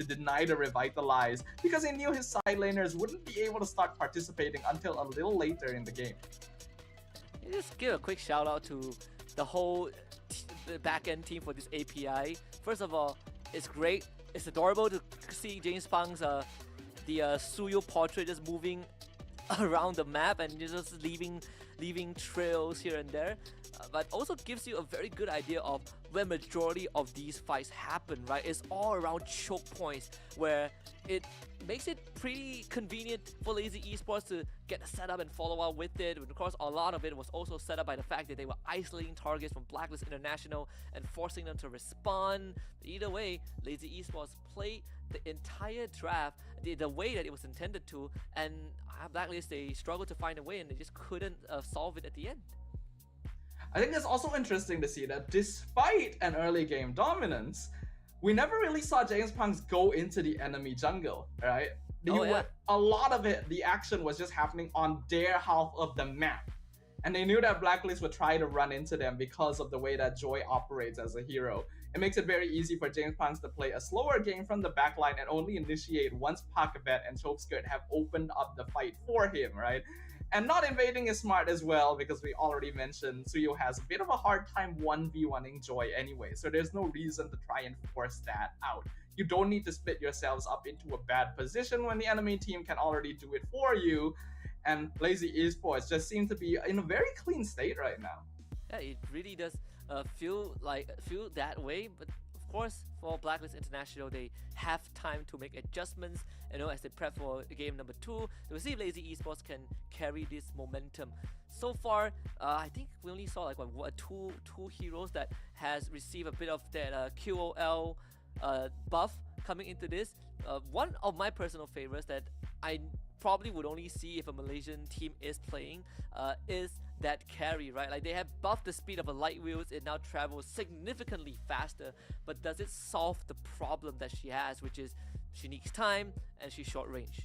to deny the revitalize because he knew his side laners wouldn't be able to start participating until a little later in the game. Just give a quick shout out to the whole back-end team for this API. First of all, it's great. It's adorable to see James Pang's the Suyo portrait just moving around the map and just leaving trails here and there. But also gives you a very good idea of where majority of these fights happen, right? It's all around choke points where it makes it pretty convenient for Lazy Esports to get the setup and follow up with it. But of course, a lot of it was also set up by the fact that they were isolating targets from Blacklist International and forcing them to respond. Either way, Lazy Esports played the entire draft the way that it was intended to, and Blacklist, they struggled to find a way and they just couldn't solve it at the end. I think it's also interesting to see that despite an early game dominance, we never really saw James Punks go into the enemy jungle, right? A lot of it, the action was just happening on their half of the map. And they knew that Blacklist would try to run into them because of the way that Joy operates as a hero. It makes it very easy for James Punks to play a slower game from the backline and only initiate once Pakabet and Chokeskirt have opened up the fight for him, right? And not invading is smart as well because we already mentioned Suyo has a bit of a hard time 1v1ing Joy anyway, so there's no reason to try and force that out. You don't need to split yourselves up into a bad position when the enemy team can already do it for you, and Lazy Esports just seem to be in a very clean state right now. Yeah, it really does feel that way, but of course for Blacklist International they have time to make adjustments, as they prep for game number 2 to see if Lazy Esports can carry this momentum. So far, I think we only saw like two heroes that has received a bit of that QOL buff coming into this. One of my personal favorites that I probably would only see if a Malaysian team is playing is that carry, right? Like they have buffed the speed of a light wheels, it now travels significantly faster, but does it solve the problem that she has, which is she needs time and she's short range?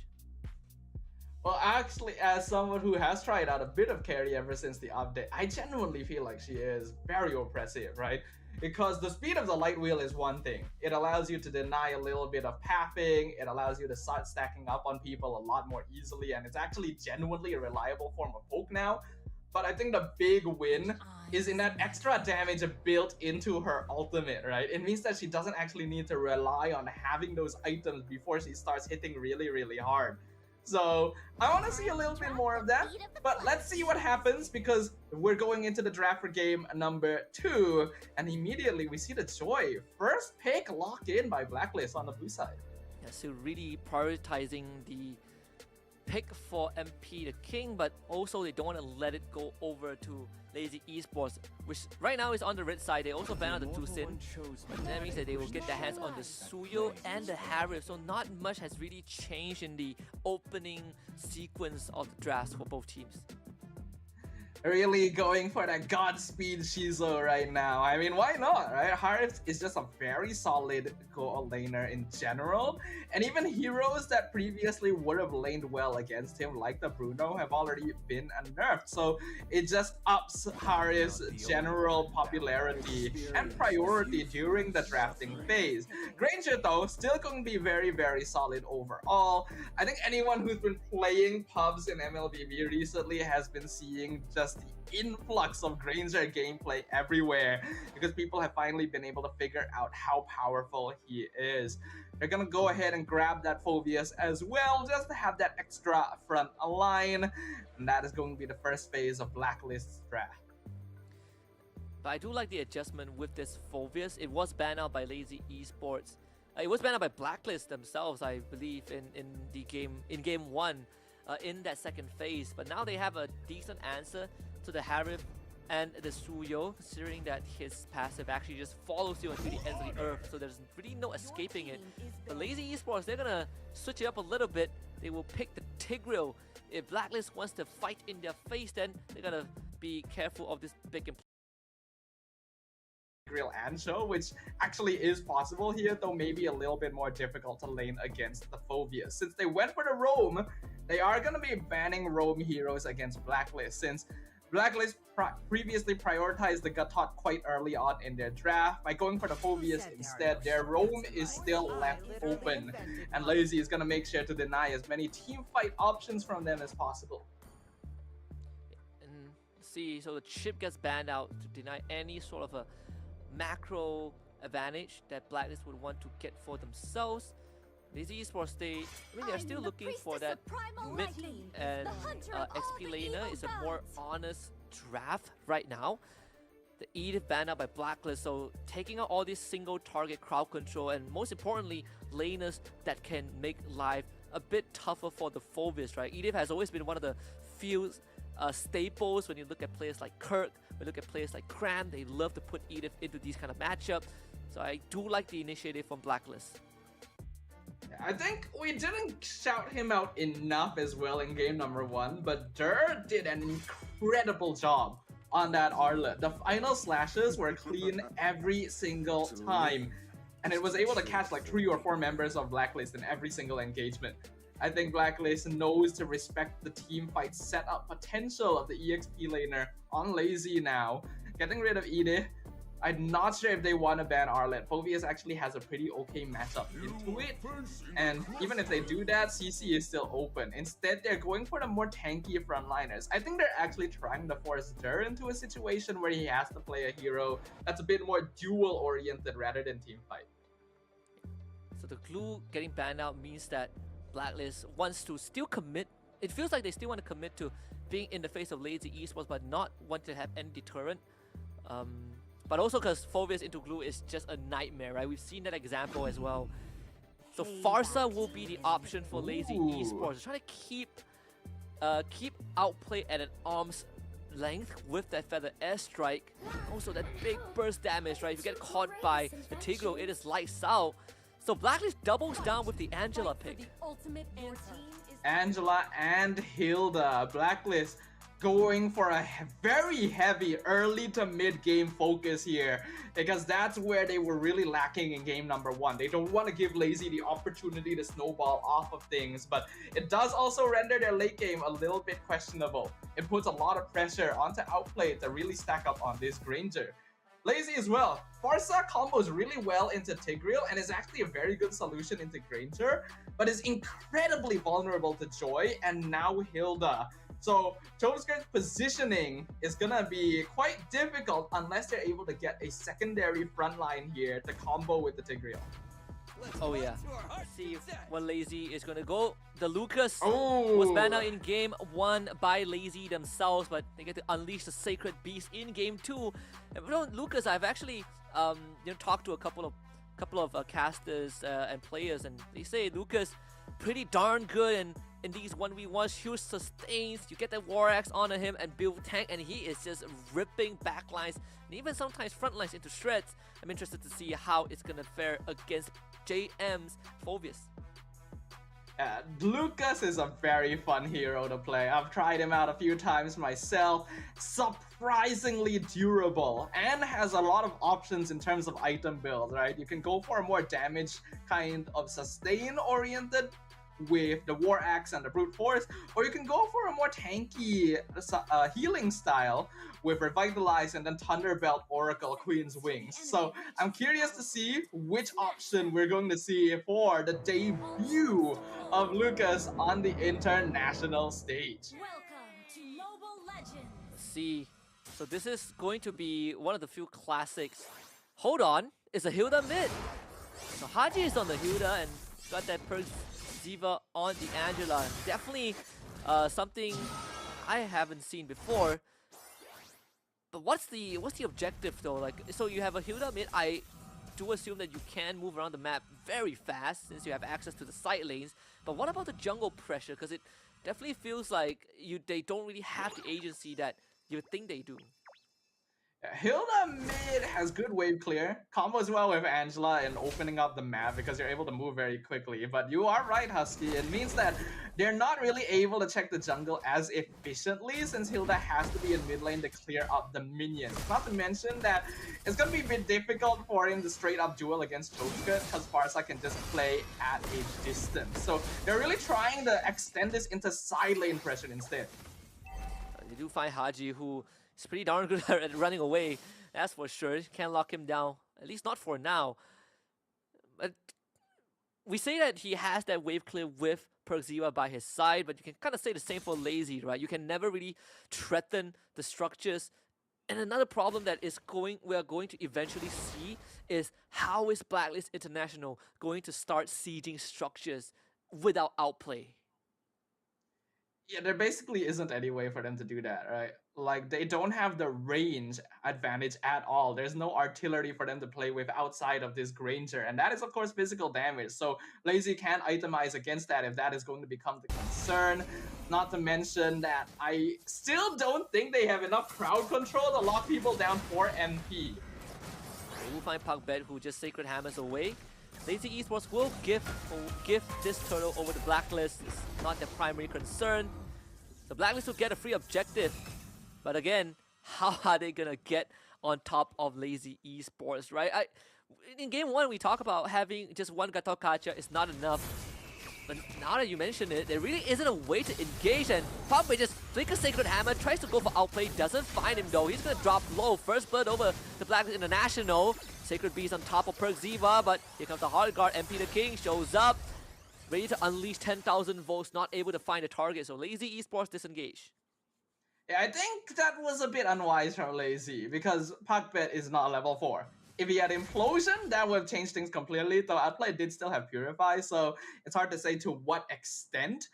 Well, actually, as someone who has tried out a bit of carry ever since the update, I genuinely feel like she is very oppressive, right? Because the speed of the light wheel is one thing. It allows you to deny a little bit of pathing, it allows you to start stacking up on people a lot more easily, and it's actually genuinely a reliable form of poke now. But I think the big win is in that extra damage built into her ultimate, right? It means that she doesn't actually need to rely on having those items before she starts hitting really, really hard. So I want to see a little bit more of that, but let's see what happens because we're going into the draft for game number 2, and immediately we see the Joy first pick locked in by Blacklist on the blue side. Yeah, so really prioritizing the pick for MP the King, but also they don't want to let it go over to Lazy Esports, which right now is on the red side. They also ban out the Tusin, but that means that they will get their hands on the Suyo and the Harif, so not much has really changed in the opening sequence of the drafts for both teams. Really going for that Godspeed Shizo right now. I mean, why not, right? Harif is just a very solid goal laner in general, and even heroes that previously would have laned well against him, like the Bruno, have already been nerfed. So it just ups Harif's general popularity and priority during the drafting phase. Granger, though, still going to be very, very solid overall. I think anyone who's been playing pubs in Mlbb recently has been seeing just the influx of Granger gameplay everywhere because people have finally been able to figure out how powerful he is. They're gonna go ahead and grab that Phobius as well just to have that extra front line, and that is going to be the first phase of Blacklist's draft. But I do like the adjustment with this Phobius. It was banned out by Lazy Esports. It was banned out by Blacklist themselves, I believe, in game 1. In that second phase, but now they have a decent answer to the Harif and the Suyo, considering that his passive actually just follows you until the ends of the earth, so there's really no escaping it. But Lazy Esports, they're gonna switch it up a little bit. They will pick the Tigreal. If Blacklist wants to fight in their face, then they gotta be careful of this big Tigreal Ancho, which actually is possible here, though maybe a little bit more difficult to lane against the Phobius. Since they went for the roam, they are going to be banning roam heroes against Blacklist, since Blacklist previously prioritized the Gatot quite early on in their draft. By going for the Phobius instead, their roam is still left open, and Lazy is gonna make sure to deny as many team fight options from them as possible. And see, so the chip gets banned out to deny any sort of a macro advantage that Blacklist would want to get for themselves. Lazy Esports, they're still looking for that mid and XP laner. Is a more honest draft right now. The Edith banned out by Blacklist, so taking out all these single target crowd control and most importantly, laners that can make life a bit tougher for the Phobius, right? Edith has always been one of the few staples when you look at players like Kirk, when you look at players like Cram, they love to put Edith into these kind of matchups. So I do like the initiative from Blacklist. I think we didn't shout him out enough as well in game number 1, but Dur did an incredible job on that Arlet. The final slashes were clean every single time, and it was able to catch like 3 or 4 members of Blacklist in every single engagement. I think Blacklist knows to respect the team fight setup potential of the EXP laner on Lazy now. Getting rid of Edith, I'm not sure if they want to ban Arlet. Phobius actually has a pretty okay matchup into it. And even if they do that, CC is still open. Instead, they're going for the more tanky frontliners. I think they're actually trying to force Dur into a situation where he has to play a hero that's a bit more duel-oriented rather than team fight. So the glue getting banned out means that Blacklist wants to still commit. It feels like they still want to commit to being in the face of Lazy Esports, but not want to have any deterrent. But also because Phobius into glue is just a nightmare, right? We've seen that example as well. So Pharsa will be the option for Lazy Esports. Trying to keep outplay at an arm's length with that Feather Airstrike. Also that big burst damage, right? If you get caught by the Tigro, it is lights out. So Blacklist doubles down with the Angela pick. Angela and Hilda. Blacklist going for a very heavy early to mid game focus here, because that's where they were really lacking in game number 1. They don't want to give Lazy the opportunity to snowball off of things, but it does also render their late game a little bit questionable. It puts a lot of pressure onto Outplay to really stack up on this Granger. Lazy as well. Pharsa combos really well into Tigreal and is actually a very good solution into Granger, but is incredibly vulnerable to Joy and now Hilda. So Cho'Gath's positioning is gonna be quite difficult unless they're able to get a secondary front line here to combo with the Tigreal. Oh yeah. Let's see what Lazy is gonna go. The Lucas was banned out in game 1 by Lazy themselves, but they get to unleash the Sacred Beast in game 2. And Lucas, I've actually talked to a couple of casters and players, and they say Lucas pretty darn good in these 1v1s, huge sustains. You get the War Axe onto him and build tank, and he is just ripping backlines and even sometimes frontlines into shreds. I'm interested to see how it's gonna fare against JM's Phobius. Lucas is a very fun hero to play. I've tried him out a few times myself. Surprisingly durable and has a lot of options in terms of item build, right? You can go for a more damage kind of sustain oriented with the War Axe and the Brute Force, or you can go for a more tanky healing style with Revitalize and then Thunderbelt Oracle Queen's Wings. So I'm curious to see which option we're going to see for the debut of Lucas on the international stage. Welcome to Mobile Legends. Let's see. So this is going to be one of the few classics. Hold on, it's a Hilda mid. So Haji is on the Hilda and got that perk Ziva on the Angela. Definitely something I haven't seen before. But what's the objective though? Like, so you have a Hilda mid. I do assume that you can move around the map very fast since you have access to the side lanes. But what about the jungle pressure? Because it definitely feels like they don't really have the agency that you would think they do. Hilda mid has good wave clear, combos well with Angela and opening up the map because you're able to move very quickly. But you are right, Husky. It means that they're not really able to check the jungle as efficiently since Hilda has to be in mid lane to clear up the minions. Not to mention that it's going to be a bit difficult for him to straight up duel against Cho'Gath because Pharsa can just play at a distance. So they're really trying to extend this into side lane pressure instead. they do find Haji, who is pretty darn good at running away. That's for sure. Can't lock him down, at least not for now. But we say that he has that wave clear with Perkziva by his side, but you can kind of say the same for Lazy, right? You can never really threaten the structures. And another problem that we are going to eventually see is how is Blacklist International going to start sieging structures without outplay? Yeah, there basically isn't any way for them to do that, right? Like, they don't have the range advantage at all. There's no artillery for them to play with outside of this Granger, and that is, of course, physical damage. So Lazy can itemize against that if that is going to become the concern. Not to mention that I still don't think they have enough crowd control to lock people down for MP. They will find Puckbet, who just Sacred Hammers away. Lazy Esports will give this turtle over the Blacklist. It's not their primary concern. The Blacklist will get a free objective. But again, how are they gonna get on top of Lazy Esports, right? In game 1, we talk about having just one Gato Kacha is not enough. But now that you mention it, there really isn't a way to engage, and Puckbet just flickers Sacred Hammer, tries to go for outplay, doesn't find him though. He's gonna drop low. First blood over the Blacklist International. Sacred Beast on top of Perkziva, but here comes the Hard Guard. MP the King shows up, ready to unleash 10,000 volts, not able to find a target. So Lazy Esports disengage. Yeah, I think that was a bit unwise from Lazy, because Puckbet is not level 4. If he had Implosion, that would have changed things completely, though Outplay did still have Purify, so it's hard to say to what extent.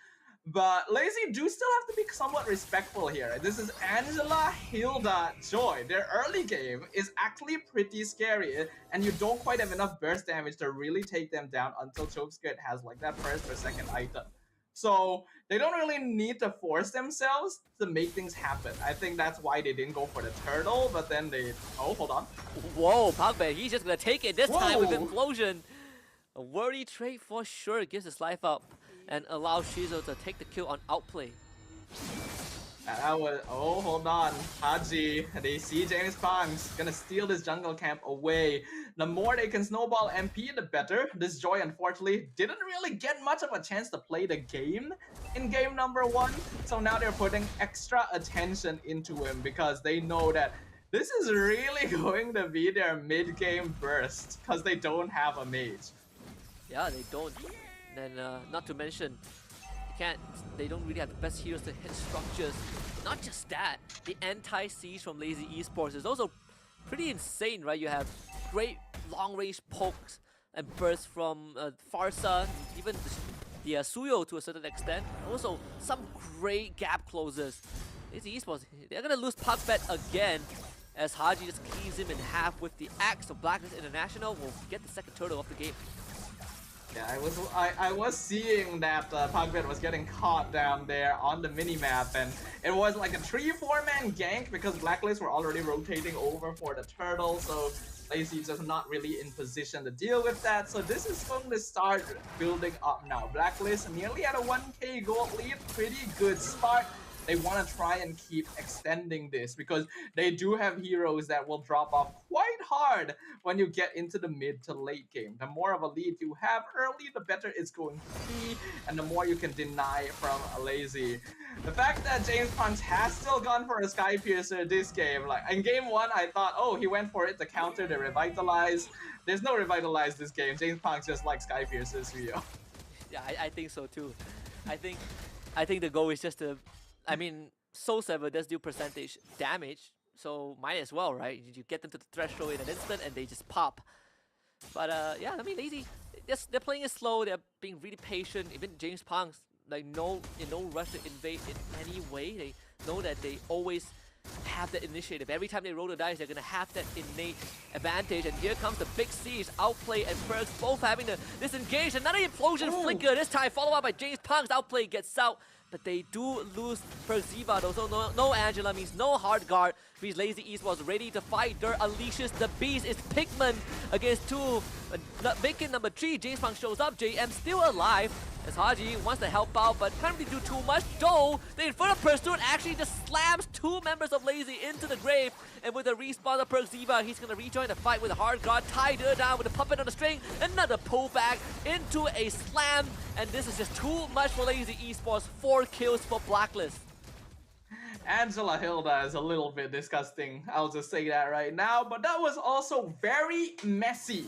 But Lazy do still have to be somewhat respectful here. This is Angela, Hilda, Joy. Their early game is actually pretty scary, and you don't quite have enough burst damage to really take them down until Chokeskirt has like that first or second item. So they don't really need to force themselves to make things happen. I think that's why they didn't go for the turtle, but then they... Oh, hold on. Whoa, Puckbet, he's just gonna take it this time with Implosion. A worry trade for sure, gives his life up and allows Shizo to take the kill on Outplay. That was... Oh, hold on. Haji, they see James Pang's gonna steal this jungle camp away. The more they can snowball MP, the better. This Joy, unfortunately, didn't really get much of a chance to play the game in game number 1. So now they're putting extra attention into him because they know that this is really going to be their mid-game burst because they don't have a mage. Yeah, they don't. And not to mention, they don't really have the best heroes to hit structures. Not just that, the anti-siege from Lazy Esports is also pretty insane, right? You have great long-range pokes and bursts from Farsa, even the Suyo to a certain extent. Also, some great gap closers. Lazy Esports, they're gonna lose Puckbet again, as Haji just cleaves him in half with the axe. So Blacklist International will get the second turtle of the game. Yeah, I was seeing that Puckbet was getting caught down there on the minimap, and it was like a 3-4-man gank because Blacklist were already rotating over for the turtle, so Lazy's just not really in position to deal with that. So this is going to start building up now. Blacklist nearly at a 1k gold lead, pretty good start. They want to try and keep extending this because they do have heroes that will drop off quite hard when you get into the mid to late game. The more of a lead you have early, the better it's going to be, and the more you can deny from Lazy. The fact that James Punch has still gone for a Sky Piercer this game, like in game 1, I thought, oh, he went for it to counter the Revitalize. There's no Revitalize this game. James Punch just like Sky Piercers, Rio. Yeah, I think so too. I think the goal is just to, I mean, Soul Saver does do percentage damage, so might as well, right? You get them to the threshold in an instant and they just pop. But yeah, I mean, Lazy, they're playing it slow, they're being really patient. Even James Pang's like no rush to invade in any way. They know that they always have that initiative. Every time they roll the dice, they're gonna have that innate advantage. And here comes the big siege. Outplay and Perks both having to disengage. Another Implosion flicker this time, followed up by James Pang's Outplay gets out. But they do lose Perkziva though, so no Angela means no hard guard. Means Lazy Esports ready to fight. Dirt unleashes the beast. It's Pigman against 2. Bacon number 3, James Pang shows up. JM still alive as Haji wants to help out, but can't really do too much. Though the Inferno Pursuit actually just slams 2 members of Lazy into the grave. And with the respawn of Perkziva, he's gonna rejoin the fight with a hard guard. Tied her down with a puppet on the string. Another pullback into a slam. And this is just too much for Lazy Esports. 4 kills for Blacklist. Angela Hilda is a little bit disgusting. I'll just say that right now. But that was also very messy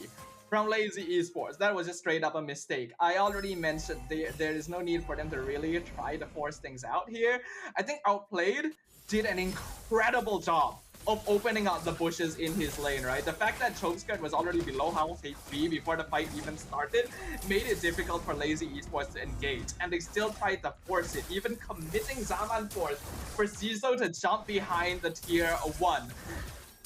from Lazy Esports. That was just straight up a mistake. I already mentioned there is no need for them to really try to force things out here. I think Outplayed did an incredible job of opening up the bushes in his lane, right? The fact that Chokeskirt was already below health HP before the fight even started made it difficult for Lazy Esports to engage, and they still tried to force it, even committing Zaman Force for Zizo to jump behind the tier 1.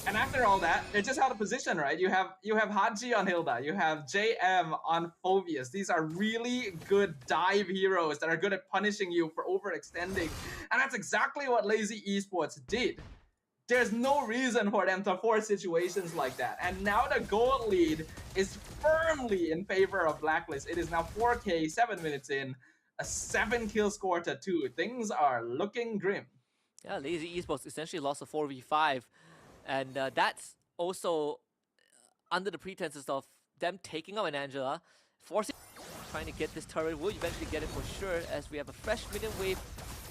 And after all that, they're just out of position, right? You have Haji on Hilda, you have JM on Phobius. These are really good dive heroes that are good at punishing you for overextending. And that's exactly what Lazy Esports did. There's no reason for them to force situations like that. And now the gold lead is firmly in favor of Blacklist. It is now 4K, 7 minutes in, a 7 kill score to 2. Things are looking grim. Yeah, Lazy Esports essentially lost a 4v5. And that's also under the pretenses of them taking out an Angela, forcing, trying to get this turret. Will eventually get it for sure, as we have a fresh minion wave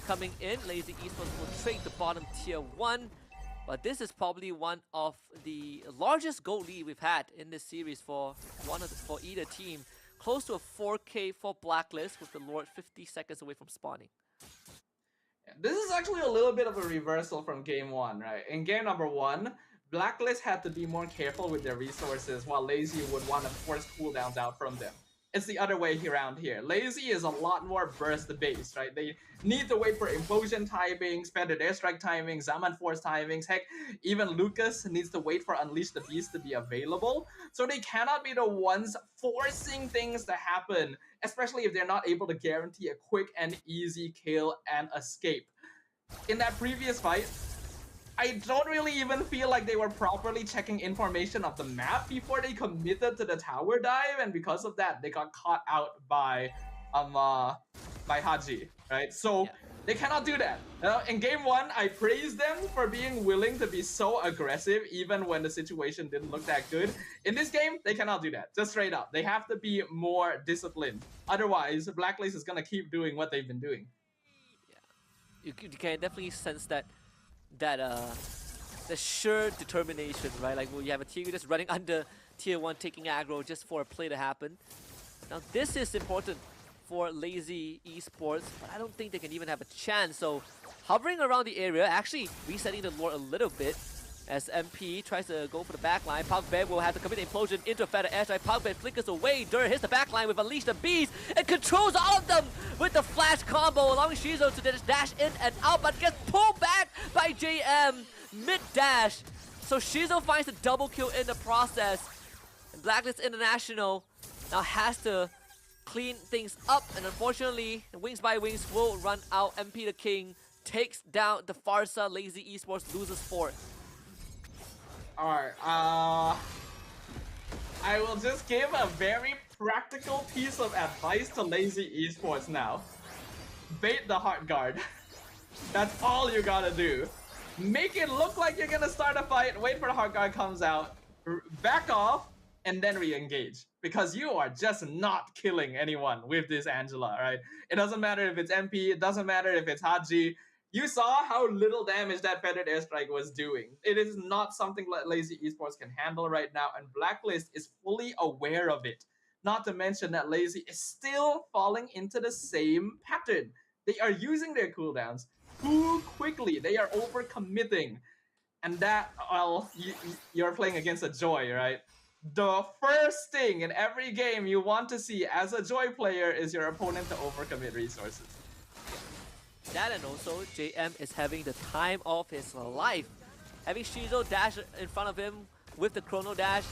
coming in. Lazy Esports will trade the bottom tier 1. But this is probably one of the largest gold lead we've had in this series for either team. Close to a 4K for Blacklist, with the Lord 50 seconds away from spawning. This is actually a little bit of a reversal from game 1, right? In game number 1, Blacklist had to be more careful with their resources, while Lazy would want to force cooldowns out from them. It's the other way around here. Lazy is a lot more burst-based, right? They need to wait for implosion timings, Feathered Airstrike timings, Zaman Force timings. Heck, even Lucas needs to wait for Unleash the Beast to be available. So they cannot be the ones forcing things to happen, especially if they're not able to guarantee a quick and easy kill and escape. In that previous fight, I don't really even feel like they were properly checking information of the map before they committed to the tower dive, and because of that, they got caught out by Haji, right? So they cannot do that. In game 1, I praised them for being willing to be so aggressive even when the situation didn't look that good. In this game, they cannot do that. Just straight up. They have to be more disciplined. Otherwise, Blacklist is gonna keep doing what they've been doing. Yeah, you can definitely sense that the sheer determination, right? Like, when you have a team just running under tier 1, taking aggro just for a play to happen. Now this is important for Lazy Esports, but I don't think they can even have a chance. So hovering around the area, actually resetting the lore a little bit, as MP tries to go for the backline. Mlbb will have to commit the implosion into a Feather Airstrike. Mlbb flickers away. Dur hits the backline with Unleash the Beast and controls all of them with the flash combo, allowing Shizo to just dash in and out, but gets pulled back by JM mid-dash. So Shizo finds a double kill in the process. And Blacklist International now has to clean things up, and unfortunately, Wings by Wings will run out. MP the King takes down the Farsa. Lazy Esports loses 4. Alright, I will just give a very practical piece of advice to Lazy Esports now. Bait the Heart Guard. That's all you gotta do. Make it look like you're gonna start a fight, wait for the Heart Guard comes out, back off, and then re-engage. Because you are just not killing anyone with this Angela, right? It doesn't matter if it's MP, it doesn't matter if it's Haji. You saw how little damage that Feathered Airstrike was doing. It is not something that Lazy Esports can handle right now, and Blacklist is fully aware of it. Not to mention that Lazy is still falling into the same pattern. They are using their cooldowns too quickly. They are overcommitting. And that, well, you're playing against a Joy, right? The first thing in every game you want to see as a Joy player is your opponent to overcommit resources. That, and also JM is having the time of his life. Having Shizo dash in front of him with the Chrono Dash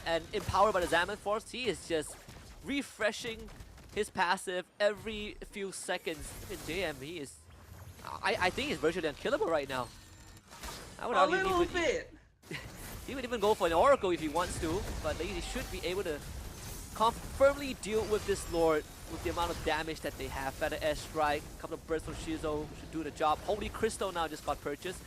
and empowered by the Zaman Force, he is just refreshing his passive every few seconds. I mean, JM, he is... I think he's virtually unkillable right now. I would argue little bit! He would even go for an Oracle if he wants to, but Lazy should be able to firmly deal with this Lord with the amount of damage that they have. Feather Airstrike, a couple of bursts from Shizo should do the job. Holy Crystal now just got purchased.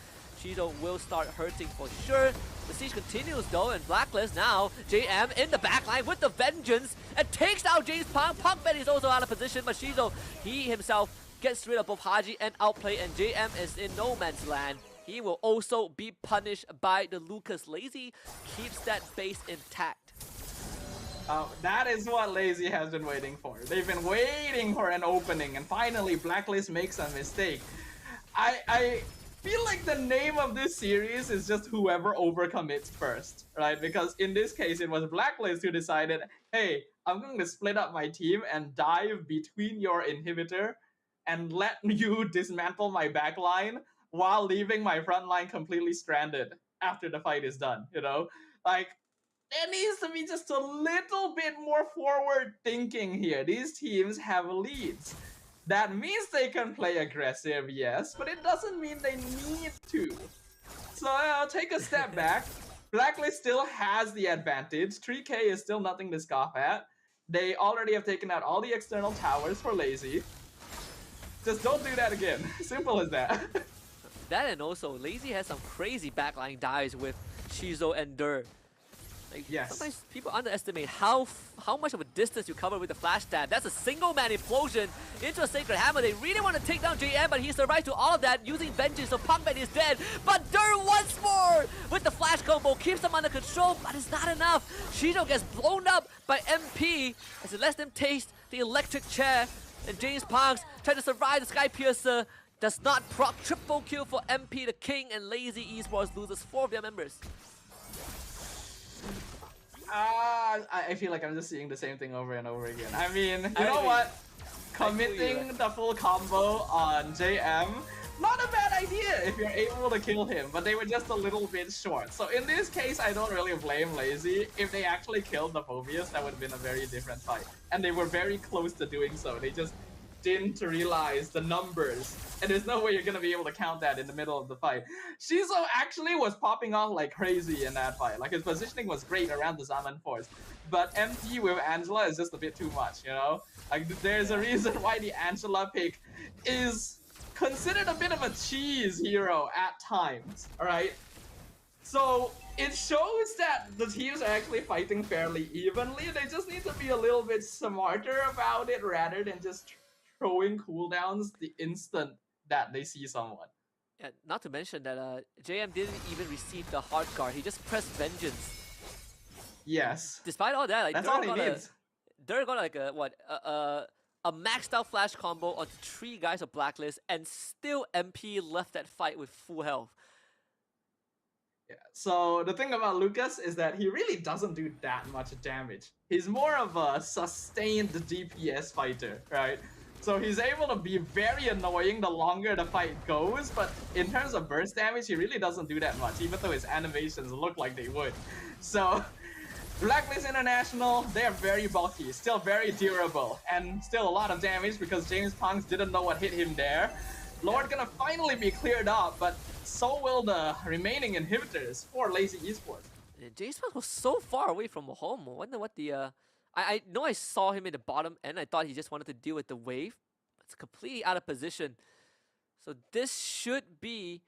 Shizo will start hurting for sure. The siege continues though, and Blacklist now, JM in the backline with the Vengeance and takes out James Punk. Punk is also out of position, but Shizo, he himself gets rid of both Haji and Outplay, and JM is in no man's land. He will also be punished by the Lucas. Lazy keeps that base intact. That is what Lazy has been waiting for. They've been waiting for an opening, and finally Blacklist makes a mistake. I feel like the name of this series is just whoever overcommits first, right? Because in this case, it was Blacklist who decided, hey, I'm going to split up my team and dive between your inhibitor and let you dismantle my backline while leaving my front line completely stranded after the fight is done, you know? Like, there needs to be just a little bit more forward thinking here. These teams have leads. That means they can play aggressive, yes, but it doesn't mean they need to. So I'll take a step back. Blacklist still has the advantage. 3K is still nothing to scoff at. They already have taken out all the external towers for Lazy. Just don't do that again. Simple as that. That, and also, Lazy has some crazy backline dives with Shizo and Dur. Like, yes. Sometimes people underestimate how much of a distance you cover with the flash stab. That's a single man implosion into a Sacred Hammer. They really want to take down JM, but he survives to all of that using Vengeance, so Punkman is dead. But Dur once more with the flash combo keeps them under control, but it's not enough. Shizo gets blown up by MP as it lets them taste the electric chair. And James Punks tries to survive the Sky Piercer. Does not proc. Triple kill for MP the King, and Lazy Esports loses 4 of their members. I feel like I'm just seeing the same thing over and over again. I mean, you know what? Committing the full combo on JM, not a bad idea if you're able to kill him, but they were just a little bit short. So in this case, I don't really blame Lazy. If they actually killed the Phobius, that would have been a very different fight. And they were very close to doing so. They just didn't realize the numbers, and there's no way you're gonna be able to count that in the middle of the fight. Shizo actually was popping off like crazy in that fight. Like, his positioning was great around the Zaman Force, but MP with Angela is just a bit too much, you know? Like, there's a reason why the Angela pick is considered a bit of a cheese hero at times, alright? So it shows that the teams are actually fighting fairly evenly. They just need to be a little bit smarter about it rather than just throwing cooldowns the instant that they see someone. Yeah, not to mention that JM didn't even receive the hard guard. He just pressed Vengeance. Yes. Despite all that, like, that's all he needs. Dur got like a maxed out flash combo on 3 guys of Blacklist, and still MP left that fight with full health. Yeah. So the thing about Lucas is that he really doesn't do that much damage. He's more of a sustained DPS fighter, right? So he's able to be very annoying the longer the fight goes, but in terms of burst damage, he really doesn't do that much, even though his animations look like they would. So Blacklist International, they're very bulky, still very durable, and still a lot of damage because James Punks didn't know what hit him there. Lord gonna finally be cleared up, but so will the remaining inhibitors for Lazy Esports. James Punks was so far away from home. I wonder what the... I know I saw him in the bottom end. I thought he just wanted to deal with the wave. It's completely out of position. So this should be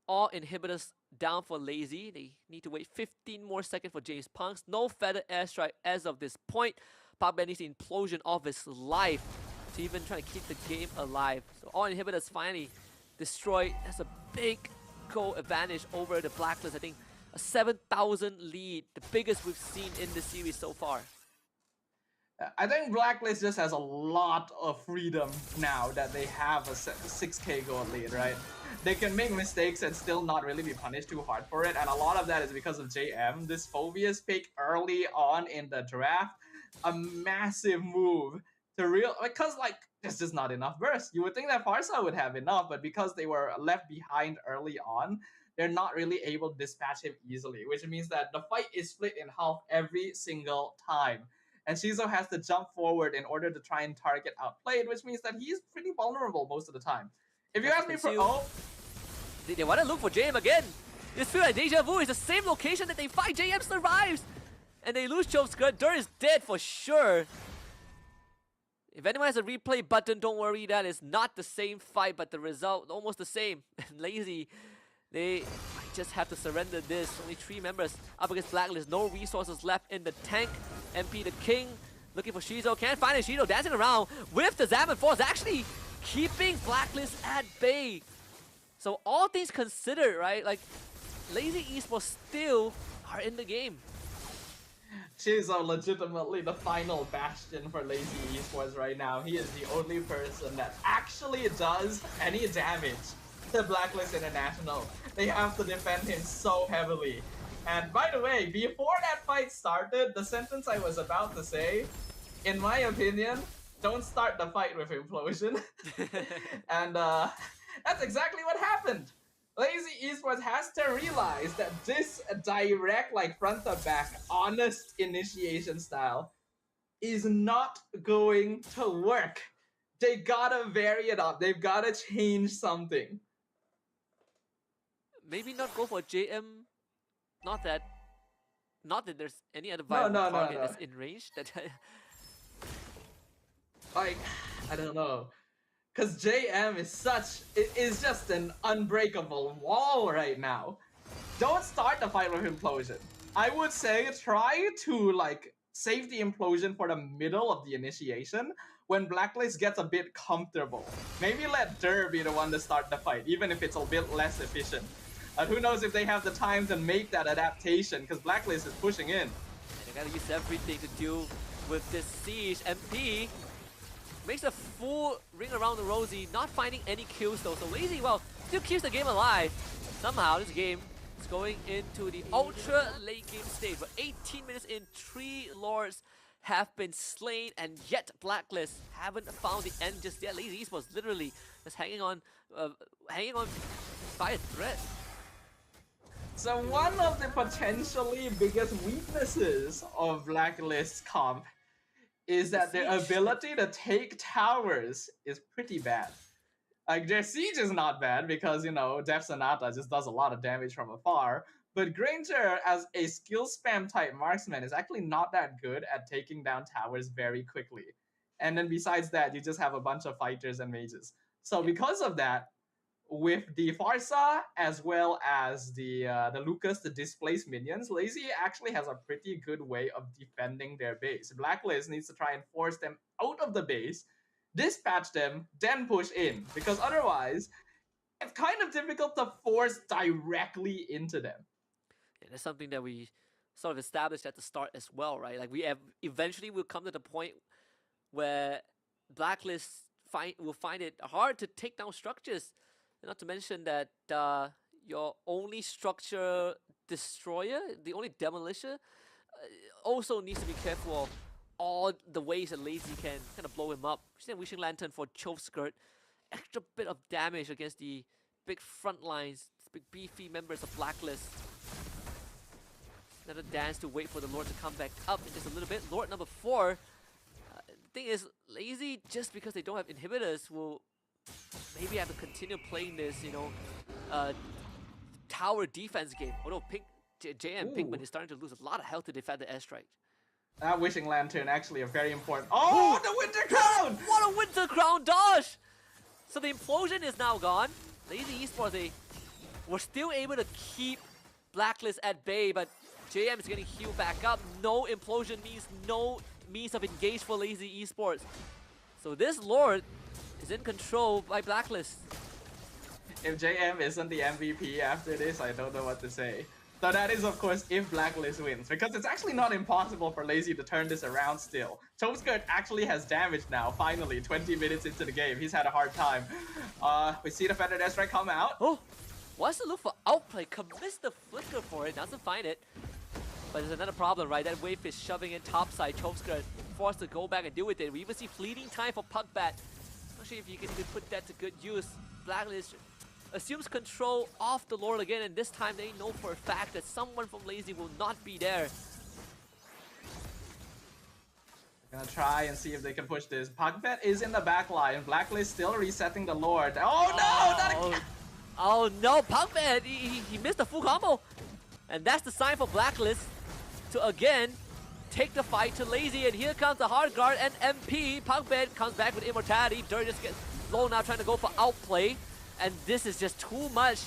all inhibitors down for Lazy. They need to wait 15 more seconds for James Punks. No feather airstrike as of this point. Pugman needs the implosion of his life to even try to keep the game alive. So all inhibitors finally destroyed. That's a big goal advantage over the Blacklist. I think a 7,000 lead, the biggest we've seen in the series so far. I think Blacklist just has a lot of freedom now that they have a 6k gold lead, right? They can make mistakes and still not really be punished too hard for it, and a lot of that is because of JM. This Phobius pick early on in the draft, a massive move to because like there's just not enough burst. You would think that Farsa would have enough, but because they were left behind early on, they're not really able to dispatch him easily, which means that the fight is split in half every single time. And Shizo has to jump forward in order to try and target Outplayed, which means that he's pretty vulnerable most of the time. If you ask me for they want to look for JM again. This feels like Deja Vu is the same location that they fight. JM survives. And they lose Chope's skirt. Dur is dead for sure. If anyone has a replay button, don't worry. That is not the same fight, but the result almost the same. And Lazy, they might just have to surrender this. Only 3 members up against Blacklist. No resources left in the tank. MP the King looking for Shizo. Can't find it. Shizo dancing around with the Zaman Force. Actually keeping Blacklist at bay. So all things considered, right? Like, Lazy Esports still are in the game. She's legitimately the final bastion for Lazy Esports right now. He is the only person that actually does any damage to Blacklist International. They have to defend him so heavily. And by the way, before that fight started, the sentence I was about to say, in my opinion, don't start the fight with Implosion. And that's exactly what happened. Lazy Esports has to realize that this direct, like front to back, honest initiation style is not going to work. They gotta vary it up. They've gotta change something. Maybe not go for JM. Not that there's any other viable target that's in range. That like, I don't know. Because JM is just an unbreakable wall right now. Don't start the fight with Implosion. I would say try to like save the Implosion for the middle of the initiation when Blacklist gets a bit comfortable. Maybe let Dur be the one to start the fight, even if it's a bit less efficient. Who knows if they have the time to make that adaptation, because Blacklist is pushing in. And they gotta use everything to deal with this siege. MP makes a full ring around the Rosie, not finding any kills though. So Lazy, well, still keeps the game alive. Somehow this game is going into the ultra late game stage. But 18 minutes in, 3 Lords have been slain, and yet Blacklist haven't found the end just yet. Lazy Esports literally just hanging on by a thread. So one of the potentially biggest weaknesses of Blacklist's comp is that their ability to take towers is pretty bad. Like, their siege is not bad because, you know, Def Sonata just does a lot of damage from afar, but Granger, as a skill spam type marksman, is actually not that good at taking down towers very quickly. And then besides that, you just have a bunch of fighters and mages. So because of that, with the Farsa as well as the Lucas to displace minions, Lazy actually has a pretty good way of defending their base. Blacklist needs to try and force them out of the base, dispatch them, then push in, because otherwise it's kind of difficult to force directly into them. And that's something that we sort of established at the start as well, right? Like, we have eventually will come to the point where Blacklist will find it hard to take down structures. Not to mention that your only structure destroyer, the only demolisher, also needs to be careful of all the ways that Lazy can kind of blow him up. Wishing Lantern for Chove Skirt, extra bit of damage against the big front lines, big beefy members of Blacklist. Another dance to wait for the Lord to come back up in just a little bit. Lord number 4. The thing is, Lazy, just because they don't have inhibitors, will maybe have to continue playing this, you know, tower defense game. Although JM Pigman is starting to lose a lot of health to defend the airstrike. That Wishing Lantern actually a very important. Oh, the Winter Crown! What a Winter Crown dodge! So the Implosion is now gone. Lazy Esports, they were still able to keep Blacklist at bay, but JM is getting healed back up. No Implosion means no means of engage for Lazy Esports. So this Lord is in control by Blacklist. If JM isn't the MVP after this, I don't know what to say. So that is, of course, if Blacklist wins, because it's actually not impossible for Lazy to turn this around still. Choveskirt actually has damage now, finally, 20 minutes into the game. He's had a hard time. We see the Feathered Airstrike come out. Oh, wants to look for outplay, commits the flicker for it, doesn't find it. But there's another problem, right? That wave is shoving in topside. Choveskirt forced to go back and deal with it. We even see fleeting time for Pugbat. Not sure if you can even put that to good use. Blacklist assumes control of the Lord again, and this time they know for a fact that someone from Lazy will not be there. Gonna try and see if they can push this. Pugbat is in the back line. Blacklist still resetting the Lord. Oh no! Not oh no, Pugbat! He missed the full combo! And that's the sign for Blacklist to again take the fight to Lazy, and here comes the hard guard and MP. Pugbat comes back with immortality. Dur just gets low now, trying to go for outplay. And this is just too much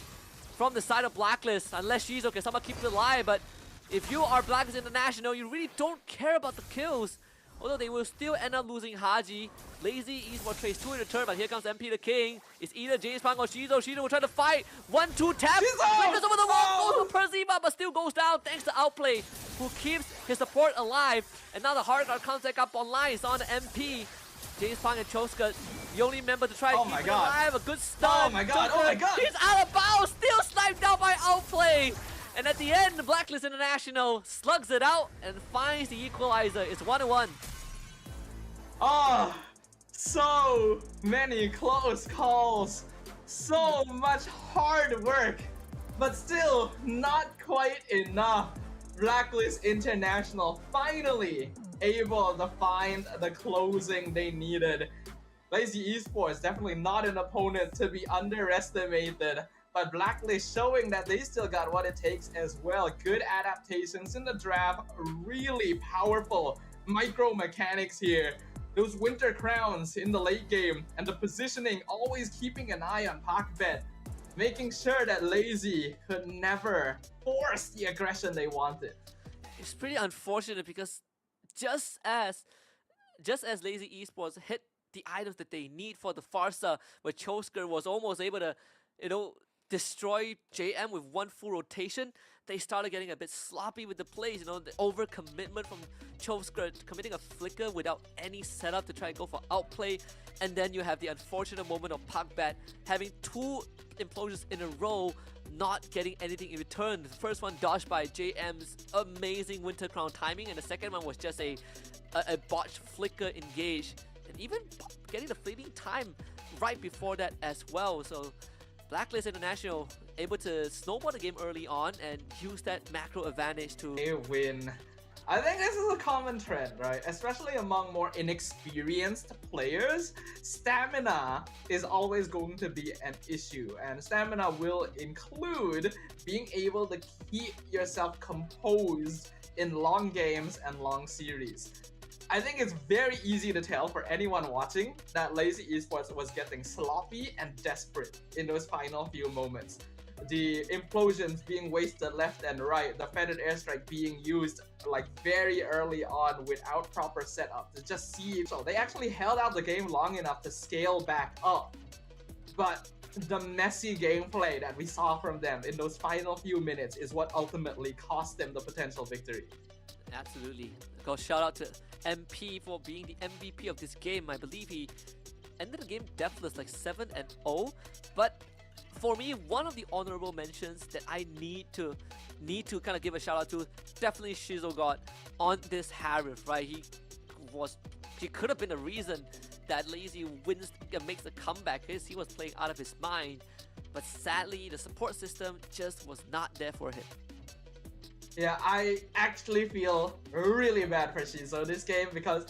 from the side of Blacklist, unless Shizo can somehow keep it alive. But if you are Blacklist International, you really don't care about the kills. Although they will still end up losing Haji. Lazy Esports trades 2 in return, but here comes MP the King. It's either James Pang or Shizo. Shizo will try to fight. 1-2 tap. Flickers over the wall. Goes for Perziba, but still goes down thanks to Outplay, who keeps his support alive. And now the hard guard comes back up online. It's on the MP. James Pang and Choska, the only member to try to keep it alive. A good stun. Oh my god, oh my god. He's out of bounds. Still sniped out by Outplay. And at the end, the Blacklist International slugs it out and finds the equalizer. It's 1-1. Oh, so many close calls. So much hard work. But still, not quite enough. Blacklist International finally able to find the closing they needed. Lazy Esports definitely not an opponent to be underestimated. But Blacklist showing that they still got what it takes as well. Good adaptations in the draft, really powerful micro mechanics here. Those winter crowns in the late game and the positioning, always keeping an eye on Pakbet, making sure that Lazy could never force the aggression they wanted. It's pretty unfortunate because just as Lazy Esports hit the items that they need for the Farsa, where Chosker was almost able to, destroy JM with one full rotation, they started getting a bit sloppy with the plays, the overcommitment from Chosker, committing a flicker without any setup to try and go for outplay, and then you have the unfortunate moment of Pakbat having 2 implosions in a row, not getting anything in return. The first one dodged by JM's amazing Winter Crown timing, and the second one was just a botched flicker engage, and even getting the fleeting time right before that as well. So Blacklist International able to snowball the game early on and use that macro advantage to win. I think this is a common trend, right? Especially among more inexperienced players, stamina is always going to be an issue, and stamina will include being able to keep yourself composed in long games and long series. I think it's very easy to tell for anyone watching that Lazy Esports was getting sloppy and desperate in those final few moments. The implosions being wasted left and right, the feathered airstrike being used like very early on without proper setup to just see. So they actually held out the game long enough to scale back up. But the messy gameplay that we saw from them in those final few minutes is what ultimately cost them the potential victory. Absolutely. Go shout out to MP for being the MVP of this game. I believe he ended the game deathless, like 7-0. But for me, one of the honorable mentions that I need to kind of give a shout out to, definitely Shizo got on this Harif, right? He could have been the reason that Lazy wins and makes a comeback because he was playing out of his mind. But sadly, the support system just was not there for him. Yeah, I actually feel really bad for Shizo this game because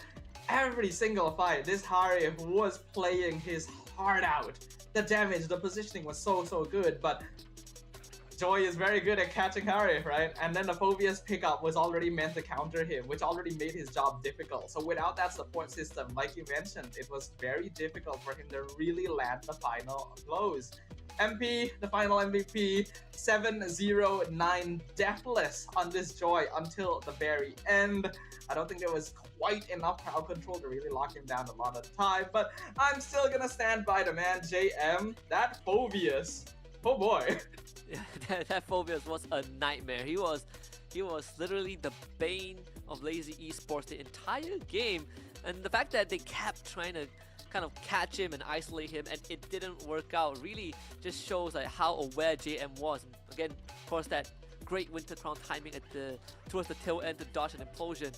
every single fight, this Harif was playing his heart out. The damage, the positioning was so good, but Joy is very good at catching Harif, right? And then the Phobia's pickup was already meant to counter him, which already made his job difficult. So without that support system, like you mentioned, it was very difficult for him to really land the final blows. MP, the final MVP, 7-0-9 deathless on this Joy until the very end. I don't think there was quite enough crowd control to really lock him down a lot of the time, but I'm still gonna stand by the man, JM. That Phobius, oh boy. Yeah, that Phobius was a nightmare. He was literally the bane of Lazy Esports the entire game, and the fact that they kept trying to kind of catch him and isolate him and it didn't work out really just shows like how aware JM was. And again, of course, that great Winter Crown timing towards the tail end to dodge an implosion.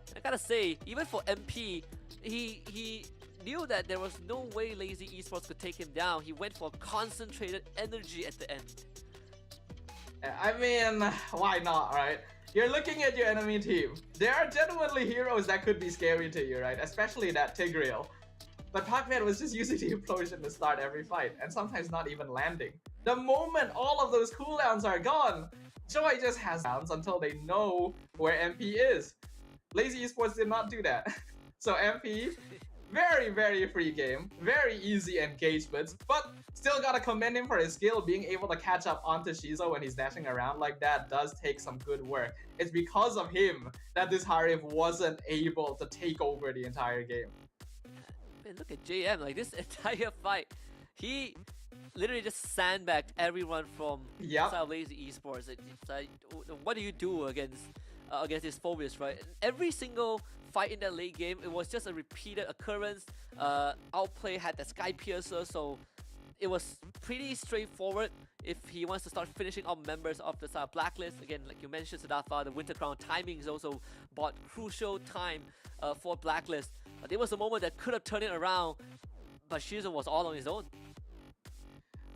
And I gotta say, even for MP, he knew that there was no way Lazy Esports could take him down. He went for concentrated energy at the end. I mean, why not, right? You're looking at your enemy team. There are genuinely heroes that could be scary to you, right? Especially that Tigreal. But Pakman was just using the implosion to start every fight, and sometimes not even landing. The moment all of those cooldowns are gone, Joy just has downs until they know where MP is. Lazy Esports did not do that. So MP Very, very free game, very easy engagements, but still gotta commend him for his skill. Being able to catch up onto Shizo when he's dashing around like that does take some good work. It's because of him that this Harif wasn't able to take over the entire game. Man, look at JM, like this entire fight, he literally just sandbagged everyone from Yep. Lazy Esports. It's like, what do you do against these phobias, right? Every single fight in that late game, it was just a repeated occurrence. Outplay had that Sky Piercer, so it was pretty straightforward if he wants to start finishing off members of the Blacklist. Again, like you mentioned, Sadafa, the Winter Crown timing is also bought crucial time for Blacklist. There was a moment that could have turned it around, but Shizu was all on his own.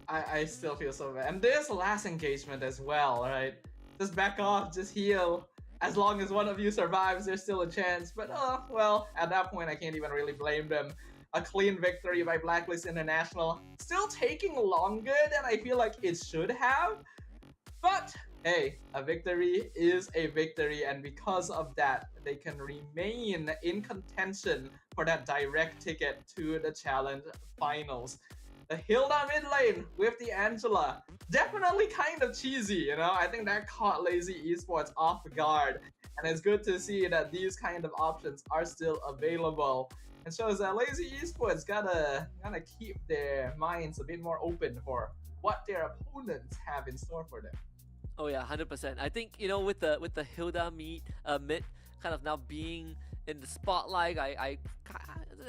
I still feel so bad. And this last engagement as well, right? Just back off, just heal. As long as one of you survives, there's still a chance. But well, at that point, I can't even really blame them. A clean victory by Blacklist International. Still taking longer than I feel like it should have. But hey, a victory is a victory, and because of that, they can remain in contention for that direct ticket to the Challenge Finals. The Hilda mid lane with the Angela, definitely kind of cheesy, you know? I think that caught Lazy Esports off guard, and it's good to see that these kind of options are still available. And shows that Lazy Esports gotta keep their minds a bit more open for what their opponents have in store for them. Oh yeah, 100%. I think, you know, with the Hilda mid kind of now being in the spotlight, I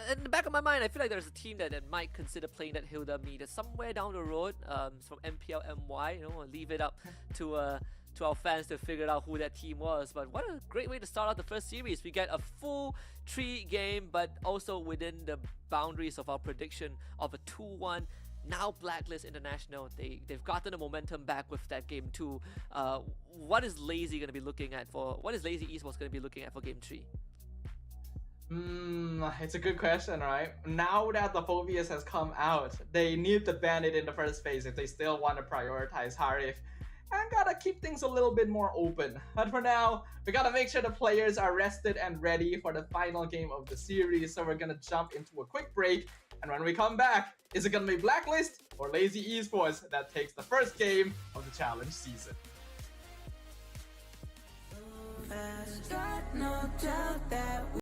in the back of my mind, I feel like there's a team that might consider playing that Hilda mid somewhere down the road. It's from MPL MY. You know, I'll leave it up to our fans to figure out who that team was. But what a great way to start out the first series. We get a full 3 game, but also within the boundaries of our prediction of a 2-1. Now Blacklist International, they've gotten the momentum back with that game 2. What is Lazy going to be looking at for? What is Lazy Esports going to be looking at for game 3? It's a good question, right? Now that the Phobias has come out, they need to ban it in the first phase if they still want to prioritize Harif. And gotta keep things a little bit more open. But for now, we gotta make sure the players are rested and ready for the final game of the series. So we're gonna jump into a quick break. And when we come back, is it gonna be Blacklist or Lazy Esports that takes the first game of the challenge season? Got no doubt that